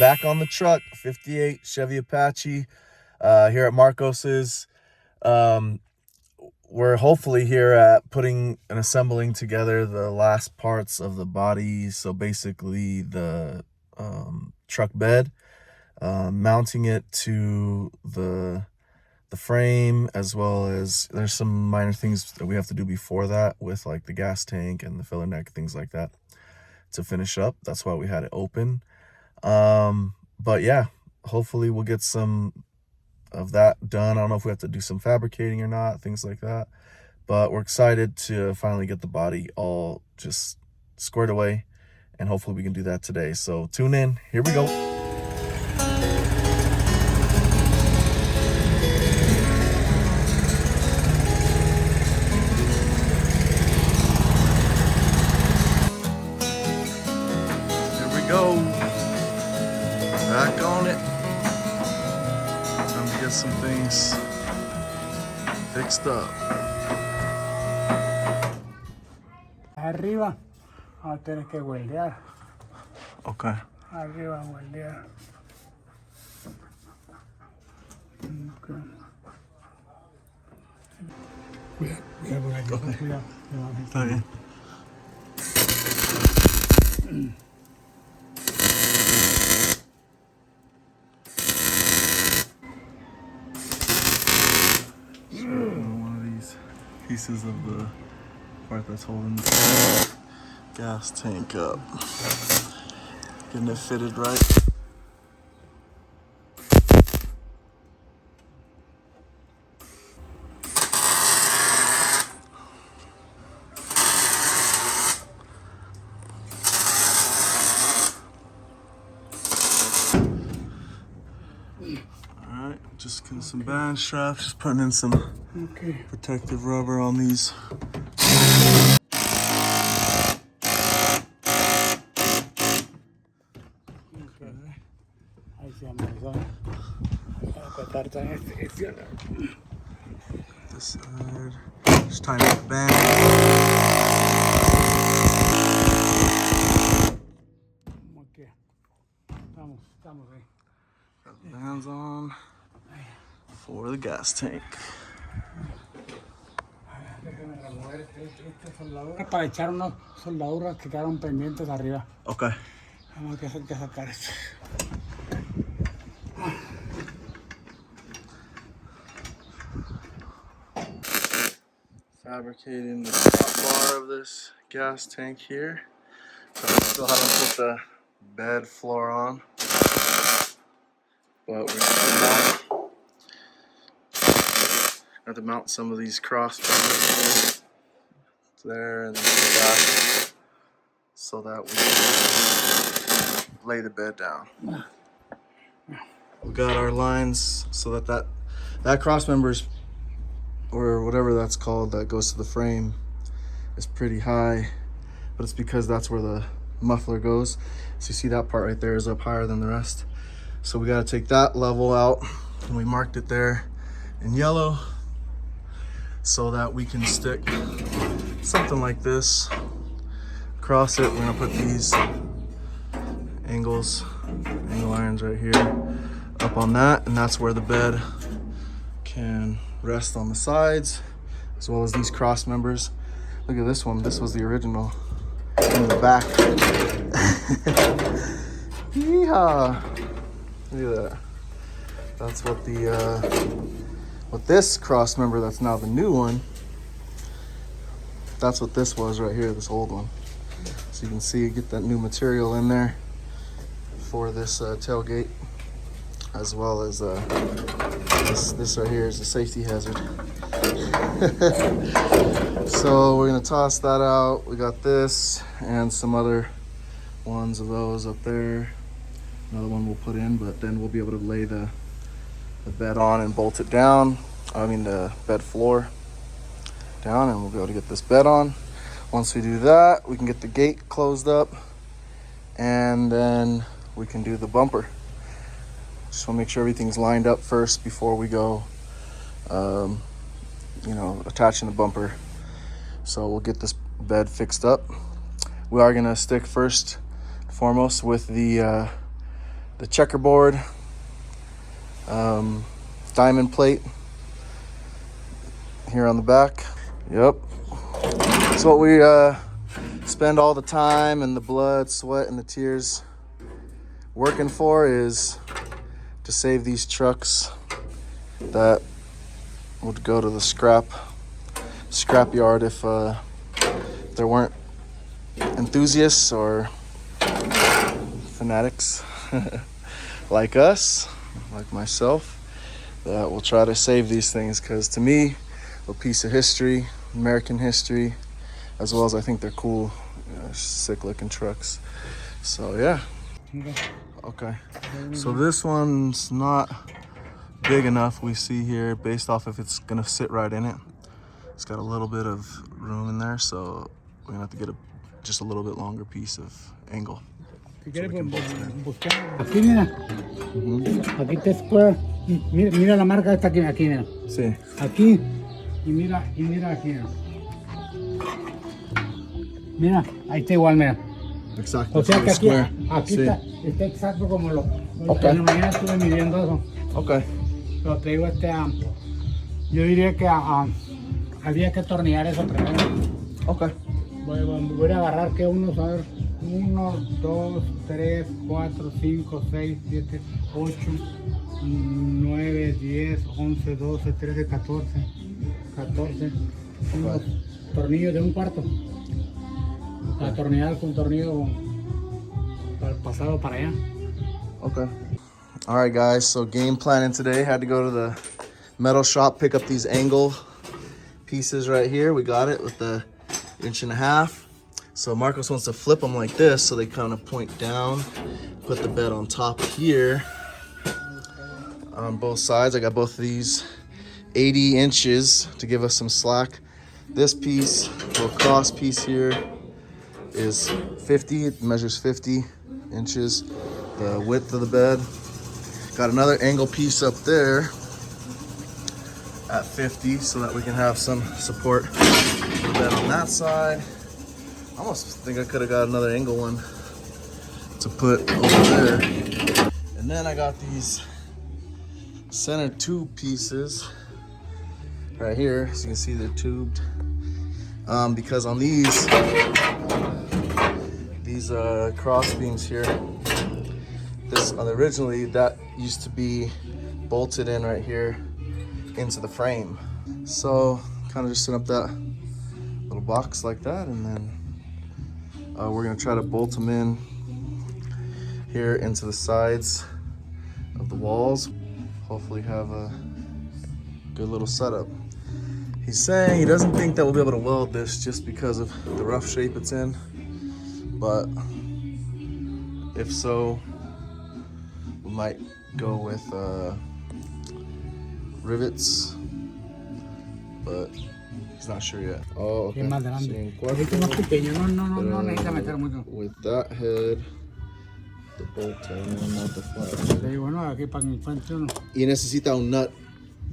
back on the truck, 58 Chevy Apache, here at Marcos's. We're hopefully here at putting and assembling together the last parts of the body. So basically the truck bed, mounting it to the frame, as well as there's some minor things that we have to do before that with like the gas tank and the filler neck, things like that to finish up. That's why we had it open. But yeah, hopefully we'll get some of that done. I don't know if we have to do some fabricating or not, things like that, but we're excited to finally get the body all just squared away, and hopefully we can do that today. So tune in, here we go. Go back on it. Time to get some things fixed up. Arriba vamos a tener que weldear. Okay. Arriba weldear. Okay. Cuidado por aquí. Okay. Cuidado. Está bien. One of these pieces of the part that's holding the gas tank up. Getting it fitted right. Alright, just getting some band straps, just putting in some protective rubber on these. This side, just tying up the band. Got the bands on for the gas tank. Para echar unas soldaduras que quedaron pendientes arriba. Okay. Vamos a tener que sacar esto. Fabricating the top bar of this gas tank here. So I still haven't put the bed floor on, but we're gonna have to mount some of these cross members there and back, so that we can lay the bed down. We got our lines so that cross members, or whatever that's called, that goes to the frame, is pretty high, but it's because that's where the muffler goes. So you see that part right there is up higher than the rest. So we got to take that level out, and we marked it there in yellow so that we can stick something like this across it. We're gonna put these angle irons right here up on that, and that's where the bed can rest on the sides, as well as these cross members. Look at this one. This was the original in the back. Yeehaw! Look at that. That's what what this cross member, that's now the new one, that's what this was right here, this old one. So you can see, get that new material in there for this tailgate, as well as this right here is a safety hazard. So we're gonna toss that out. We got this and some other ones of those up there. Another one we'll put in, but then we'll be able to lay the bed on and bolt it down. I mean the bed floor down, and we'll be able to get this bed on. Once we do that, we can get the gate closed up, and then we can do the bumper. Just want to make sure everything's lined up first before we go attaching the bumper. So we'll get this bed fixed up. We are gonna stick first and foremost with the the checkerboard, diamond plate here on the back. Yep. It's what we spend all the time and the blood, sweat, and the tears working for, is to save these trucks that would go to the scrap yard if there weren't enthusiasts or fanatics like us, like myself, that will try to save these things, because to me, a piece of history, American history, as well as I think they're cool, sick looking trucks. So yeah. Okay, so this one's not big enough, we see here, based off if it's gonna sit right in it. It's got a little bit of room in there, so we're gonna have to get just a little bit longer piece of angle. Si quieres buscar. Aquí mira. Aquí está square. Mira la marca esta aquí, mira. Sí. Aquí y mira aquí. Mira, ahí está igual, mira. Exacto. O sea que aquí Sí. está exacto como lo. Okay. En la mañana estuve midiendo eso. Okay. Pero te digo, yo diría que había que atornillar eso primero. Okay. Voy a agarrar que unos, a ver, 1, 2, 3, 4, 5, 6, 7, 8, 9, 10, 11, 12, 13, 14. Unos tornillos de un cuarto. Atornillar con tornillo pasado para allá. Okay. All right, guys. So game planning today. Had to go to the metal shop, pick up these angle pieces right here. We got it with the 1.5 inch. So Marcos wants to flip them like this, so they kind of point down. Put the bed on top here on both sides. I got both of these 80 inches to give us some slack. This piece, little cross piece here, is 50. It measures 50 inches, the width of the bed. Got another angle piece up there at 50, so that we can have some support for the bed on that side. I almost think I could have got another angle one to put over there. And then I got these center tube pieces right here. As you can see, they're tubed. Because on these cross beams here, this originally that used to be bolted in right here into the frame. So kind of just set up that little box like that, and then we're gonna try to bolt them in here into the sides of the walls. Hopefully have a good little setup. He's saying he doesn't think that we'll be able to weld this just because of the rough shape it's in, but if so, we might go with rivets, but he's not sure yet. Oh, okay. Es más grande. Este más pequeño, no necesita meter mucho. With that head, the bolt and not the flat. Le digo, bueno, aquí para que encuentre uno. Y necesita un nut.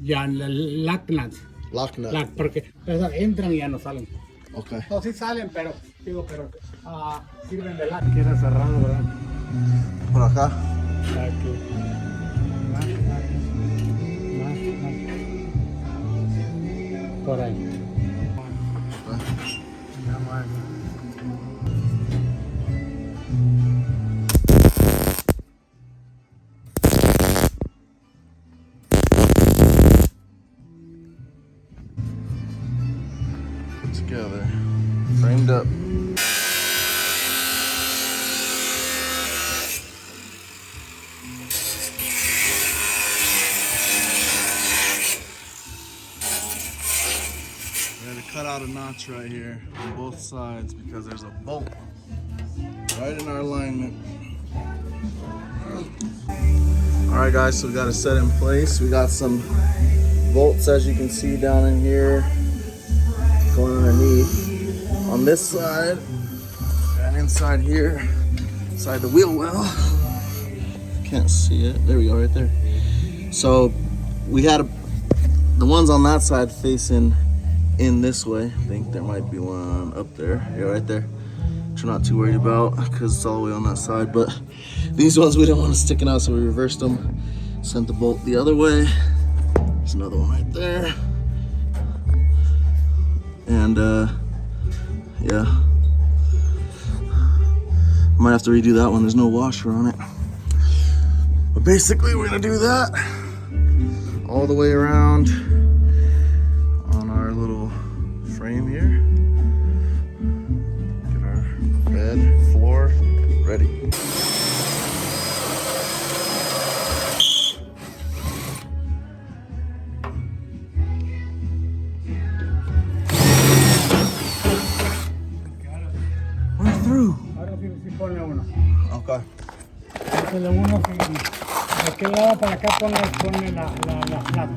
Ya, el lock nut. Lock nut. Porque entran y ya no salen. Okay. No, sí salen, pero sirven de lock. Queda cerrado, ¿verdad? Por acá. Aquí. Más. Por ahí. Put together, framed up. Cut out a notch right here on both sides because there's a bolt right in our alignment. All right, guys, so we got it set in place. We got some bolts, as you can see, down in here going underneath on this side and inside here, inside the wheel well. Can't see it. There we go, right there. So we had the ones on that side facing in this way. I think there might be one up there. Yeah, right there. which we're not too worried about because it's all the way on that side. But these ones we don't want to sticking out, so we reversed them, sent the bolt the other way. There's another one right there. And yeah, might have to redo that one. There's no washer on it. But basically we're gonna do that all the way around on our little frame here. Get our bed, floor ready. We're through. Ahora sí ponle uno. Okay. Ponle uno que de aquel lado para acá ponle la flat.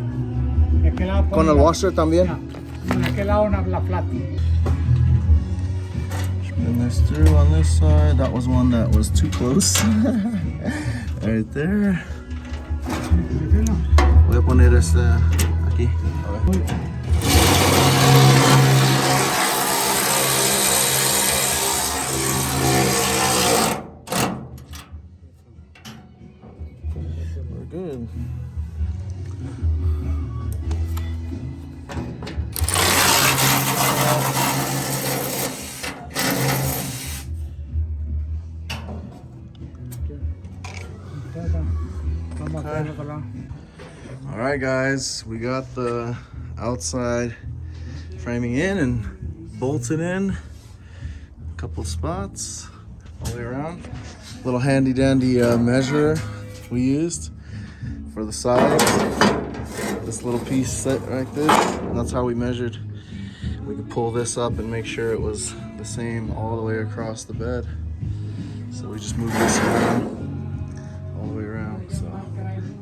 De aquel lado Con el washer también. Con aquel lado la flat. Spin this through on this side. That was one that was too close. Right there. Voy a poner este aquí. A ver. We're good. All right, guys, we got the outside framing in and bolted in. A couple spots all the way around. Little handy dandy measure we used for the sides. This little piece set like this. And that's how we measured. We could pull this up and make sure it was the same all the way across the bed. So we just moved this around all the way around. So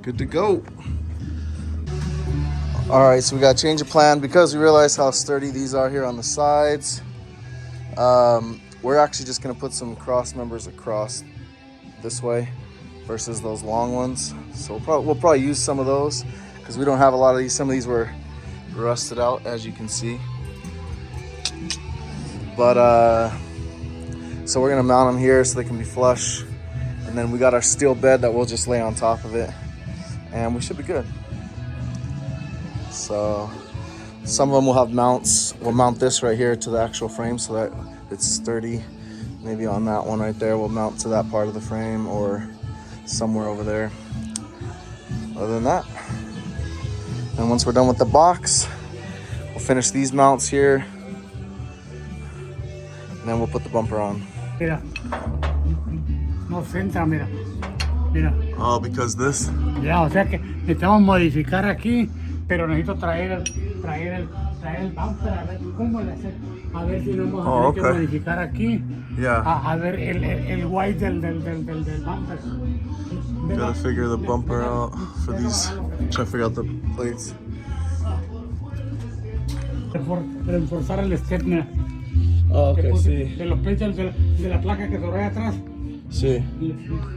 good to go. All right, so we got to change of plan because we realized how sturdy these are here on the sides. We're actually just going to put some cross members across this way versus those long ones. So we'll probably use some of those because we don't have a lot of these. Some of these were rusted out, as you can see. But so we're going to mount them here so they can be flush. And then we got our steel bed that we'll just lay on top of it. And we should be good. So some of them will have mounts. We'll mount this right here to the actual frame so that it's sturdy. Maybe on that one right there, we'll mount to that part of the frame or somewhere over there. Other than that, and once we're done with the box, we'll finish these mounts here. And then we'll put the bumper on. Mira. No centra, mira. Mira. Oh, because this? Ya, o sea que necesitamos modificar aquí, pero necesito traer el bumper a ver cómo le hace. A ver si no vamos a tener que modificar aquí. Yeah. A ver el white del bumper. Gotta figure the bumper out for these. Try to figure out the plates. Reforzar el step, mira. Oh, okay, sí. De los plates de la placa que sobre atrás. Sí.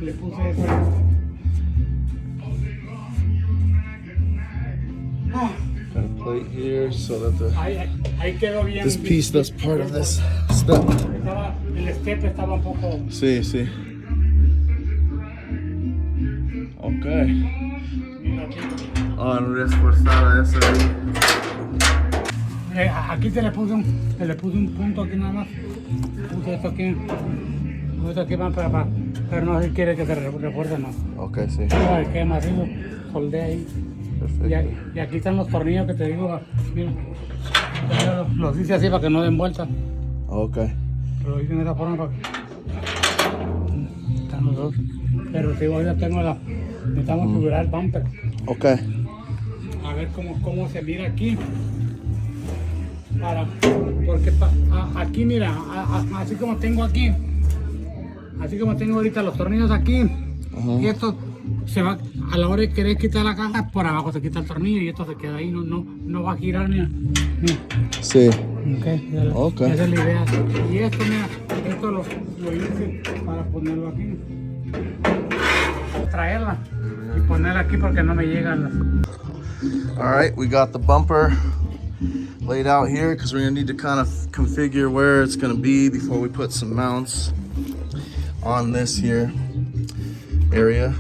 Le puse eso. Got a plate here so that Ahí quedó bien. this piece that's part of this step. El step estaba un poco. Sí, sí. Okay. Reforzada esa ahí. Aquí se le puse un punto aquí nada más. Puse esto aquí. Esto aquí más pero no si quiere que se refuerce más. Okay, sí. No, que macizo, soldé ahí. Perfecto. Y aquí están los tornillos que te digo, mira. Los hice así para que no den vuelta. Okay. Lo hice de esa forma para que. Están los dos. Pero si hoy ya tengo necesitamos figurar el bumper. Okay. A ver cómo se mira aquí. Porque aquí mira, así como tengo aquí. Así como tengo ahorita los tornillos aquí, y esto se va, a la hora de querer quitar la caja, por abajo se quita el tornillo y esto se queda ahí, no va a girar ni. Sí. Okay. Esa es la idea. Y esto, mira, esto lo hice para ponerlo aquí. Traerla y ponerla aquí porque no me llegan las. All right, we got the bumper laid out here because we're gonna need to kind of configure where it's gonna be before we put some mounts on this here area.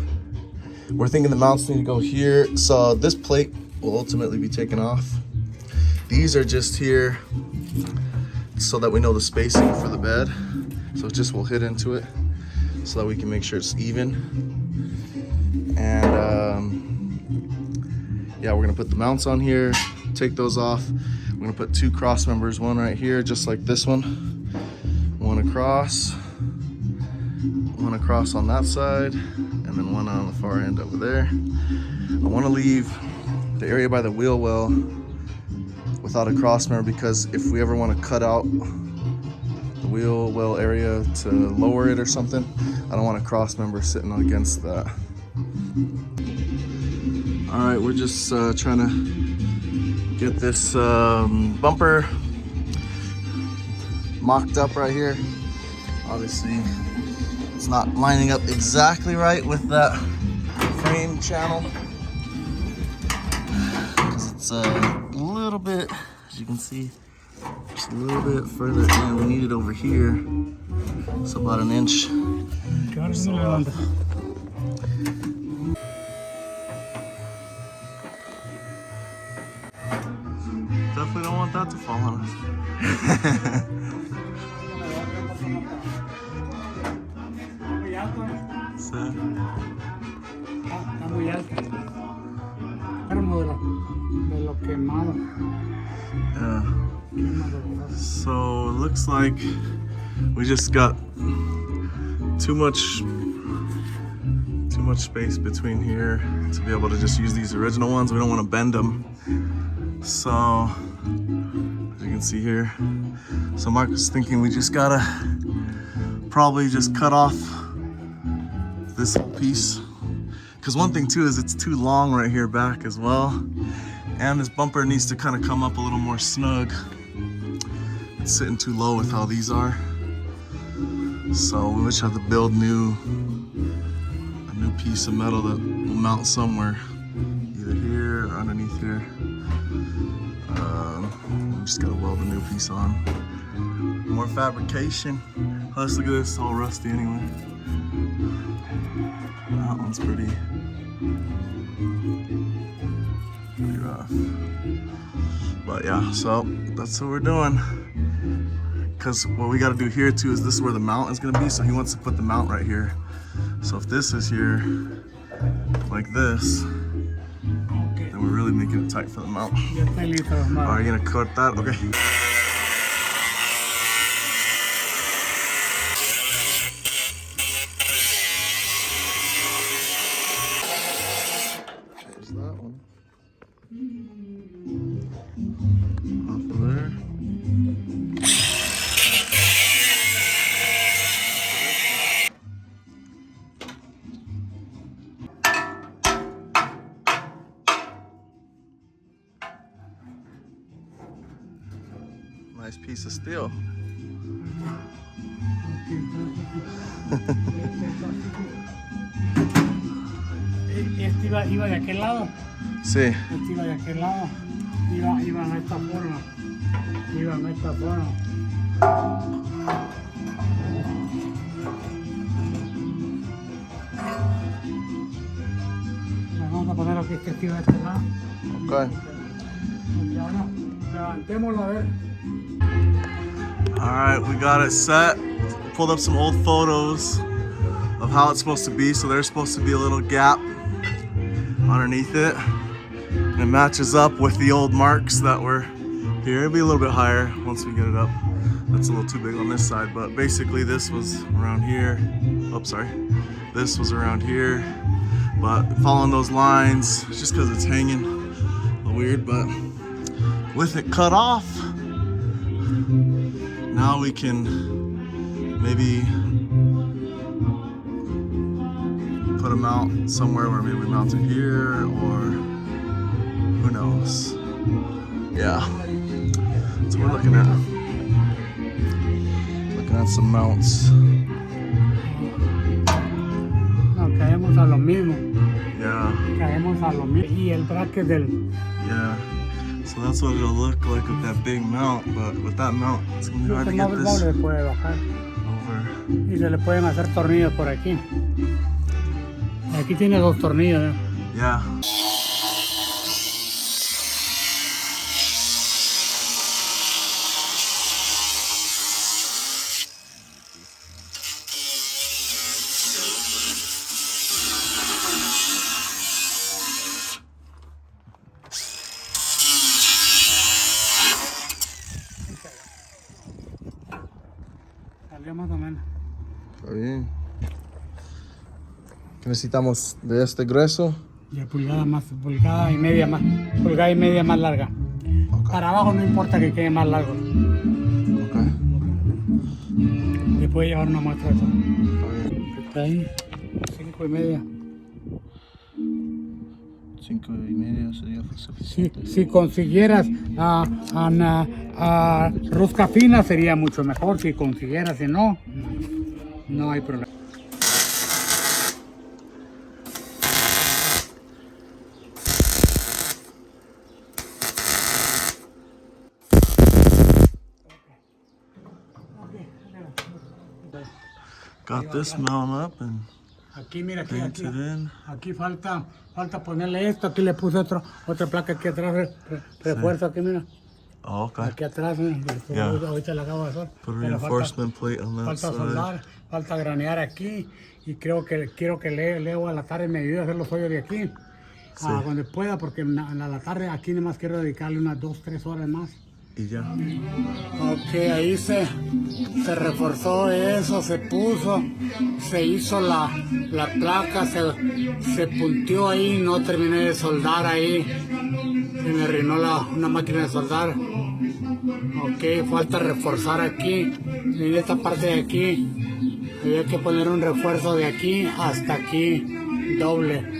We're thinking the mounts need to go here, so this plate will ultimately be taken off. These are just here so that we know the spacing for the bed, so it just will hit into it so that we can make sure it's even. And yeah, we're gonna put the mounts on here, take those off. We're gonna put 2 cross members, one right here just like this one, one across on that side, and then one on the far end over there. I want to leave the area by the wheel well without a cross member, because if we ever want to cut out the wheel well area to lower it or something, I don't want a cross member sitting against that. All right, we're just trying to get this bumper mocked up right here. Obviously, it's not lining up exactly right with that frame channel, because it's a little bit, as you can see, just a little bit further in. We need it over here, so about an inch. So definitely don't want that to fall on us. Está muy alto. Enfermo de lo quemado. Yeah. So it looks like we just got too much space between here to be able to just use these original ones. We don't want to bend them. So as you can see here, so Mark was thinking we just gotta probably just cut off this whole piece, because one thing too is it's too long right here back as well, and this bumper needs to kind of come up a little more snug. It's sitting too low with how these are, so we just have to build a new piece of metal that will mount somewhere, either here or underneath here. We just gotta weld a new piece on. More fabrication. Let's look at this, it's all rusty anyway. That one's pretty rough. But yeah, so that's what we're doing. Because what we gotta do here too is this is where the mount is gonna be, so he wants to put the mount right here. So if this is here, like this, then we're really making it tight for the mount. Are you gonna cut that? Okay. There's that one. Off of there. Nice piece of steel. Este iba de aquel lado. Sí. Este iba de aquel lado. Iba en esta forma. Iba en esta forma. Vamos a poner aquí este iba de este lado. Okay. Y ahora levantémoslo a ver. All right, we got it set. Pulled up some old photos of how it's supposed to be. So there's supposed to be a little gap underneath it. And it matches up with the old marks that were here. It'll be a little bit higher once we get it up. That's a little too big on this side, but basically this was around here. Oh, sorry. This was around here. But following those lines, just because it's hanging, a little weird, but with it cut off, now we can maybe put a mount somewhere where maybe we mount it here, or who knows. Yeah, so we're looking at some mounts. No, caemos a lo mismo. Yeah. Caemos a lo mismo. Y el bracket del... Yeah. So that's what it'll look like with that big mount, but with that mount, it's gonna be hard to Este get móvil this se puede bajar over. y se le pueden hacer tornillos por aquí. Aquí tiene 2 tornillos, ¿eh? Yeah. Salió más o menos. Está bien. ¿Qué necesitamos de este grueso? Y pulgada y media más larga. Okay. Para abajo no importa que quede más largo. Okay. Le puede llevar una muestra de eso. Está bien. Está ahí, 5 y media. 5 y media sería suficiente. Si consiguieras rosca fina sería mucho mejor. Si consiguieras, si no, no hay problema. Got this mount up and Aquí, mira, painted in. aquí falta ponerle esto. Aquí le puse otra placa aquí atrás, refuerzo aquí, mira. Oh, okay. Aquí atrás, mira. Yeah. Ahorita le acabo de hacer. Put a Pero reinforcement plate on that falta side. soldar, falta granear aquí. Y quiero que Leo a la tarde me ayude a hacer los hoyos de aquí. Sí. Cuando pueda, porque a la tarde aquí nada más quiero dedicarle unas 2-3 horas más. Y ya. Ok, ahí se reforzó eso, se puso, se hizo la placa, se puntió ahí, no terminé de soldar ahí, se me arruinó una máquina de soldar. Ok, falta reforzar aquí, en esta parte de aquí, había que poner un refuerzo de aquí hasta aquí, doble.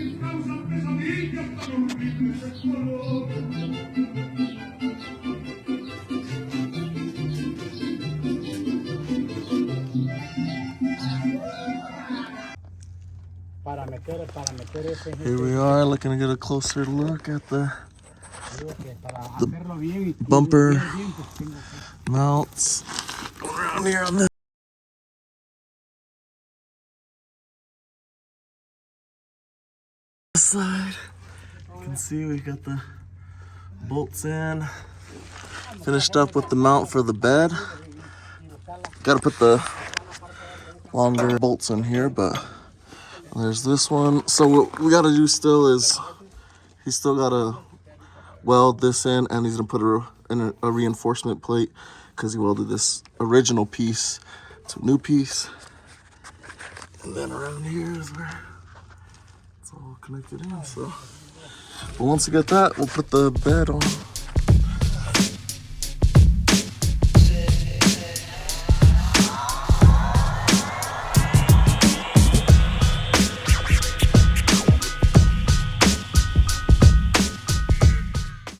Para meter ese Here we are looking to get a closer look at the hacerlo bien, bumper pues tengo que... mounts around here on this side. You can see we got the bolts in. Finished up with the mount for the bed. Got to put the longer bolts in here, but there's this one. So what we got to do still is he's still got to weld this in, and he's gonna put a reinforcement plate because he welded this original piece to a new piece. And then around here is where it's all connected in. So, but once we get that, we'll put the bed on.